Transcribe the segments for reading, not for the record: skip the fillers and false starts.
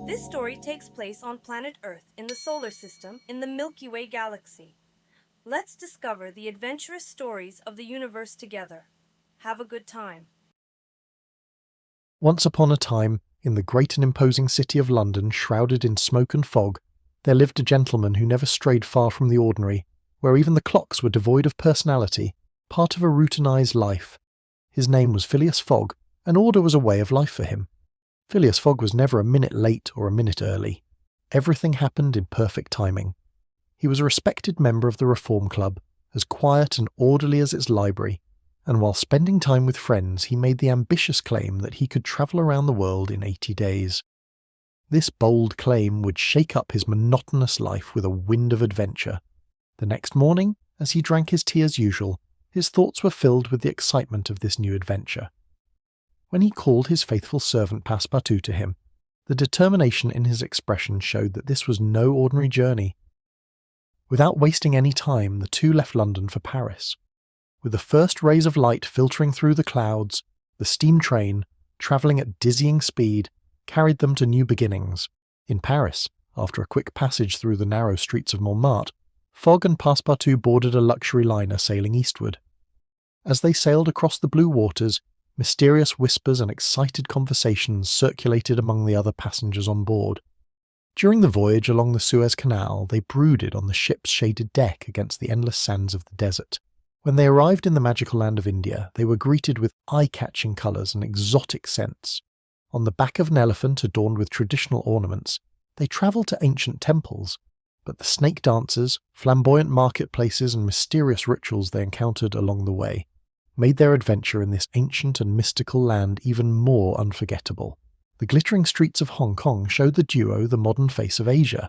This story takes place on planet Earth in the solar system in the Milky Way galaxy. Let's discover the adventurous stories of the universe together. Have a good time. Once upon a time, in the great and imposing city of London, shrouded in smoke and fog, there lived a gentleman who never strayed far from the ordinary, where even the clocks were devoid of personality, part of a routinized life. His name was Phileas Fogg, and order was a way of life for him. Phileas Fogg was never a minute late or a minute early. Everything happened in perfect timing. He was a respected member of the Reform Club, as quiet and orderly as its library, and while spending time with friends he made the ambitious claim that he could travel around the world in 80 days. This bold claim would shake up his monotonous life with a wind of adventure. The next morning, as he drank his tea as usual, his thoughts were filled with the excitement of this new adventure. When he called his faithful servant Passepartout to him, the determination in his expression showed that this was no ordinary journey. Without wasting any time, the two left London for Paris. With the first rays of light filtering through the clouds, the steam train, travelling at dizzying speed, carried them to new beginnings. In Paris, after a quick passage through the narrow streets of Montmartre, Fogg and Passepartout boarded a luxury liner sailing eastward. As they sailed across the blue waters, mysterious whispers and excited conversations circulated among the other passengers on board. During the voyage along the Suez Canal, they brooded on the ship's shaded deck against the endless sands of the desert. When they arrived in the magical land of India, they were greeted with eye-catching colours and exotic scents. On the back of an elephant adorned with traditional ornaments, they travelled to ancient temples, but the snake dances, flamboyant marketplaces and mysterious rituals they encountered along the way made their adventure in this ancient and mystical land even more unforgettable. The glittering streets of Hong Kong showed the duo the modern face of Asia.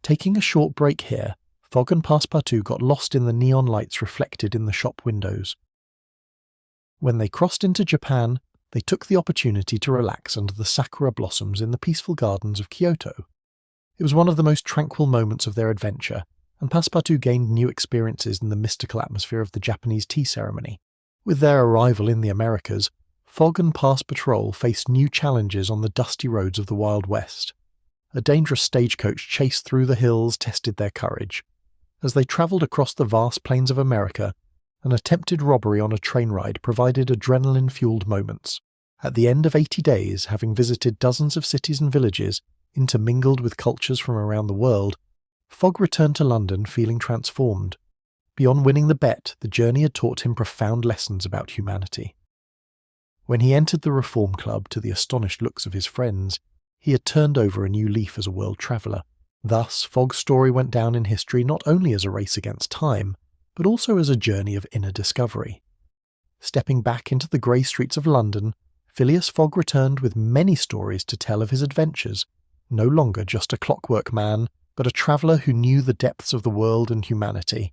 Taking a short break here, Fogg and Passepartout got lost in the neon lights reflected in the shop windows. When they crossed into Japan, they took the opportunity to relax under the sakura blossoms in the peaceful gardens of Kyoto. It was one of the most tranquil moments of their adventure, and Passepartout gained new experiences in the mystical atmosphere of the Japanese tea ceremony. With their arrival in the Americas, Fogg and Passepartout faced new challenges on the dusty roads of the Wild West. A dangerous stagecoach chase through the hills tested their courage. As they travelled across the vast plains of America, an attempted robbery on a train ride provided adrenaline-fueled moments. At the end of 80 days, having visited dozens of cities and villages, intermingled with cultures from around the world, Fogg returned to London feeling transformed. Beyond winning the bet, the journey had taught him profound lessons about humanity. When he entered the Reform Club, to the astonished looks of his friends, he had turned over a new leaf as a world traveller. Thus, Fogg's story went down in history not only as a race against time, but also as a journey of inner discovery. Stepping back into the grey streets of London, Phileas Fogg returned with many stories to tell of his adventures, no longer just a clockwork man, but a traveller who knew the depths of the world and humanity.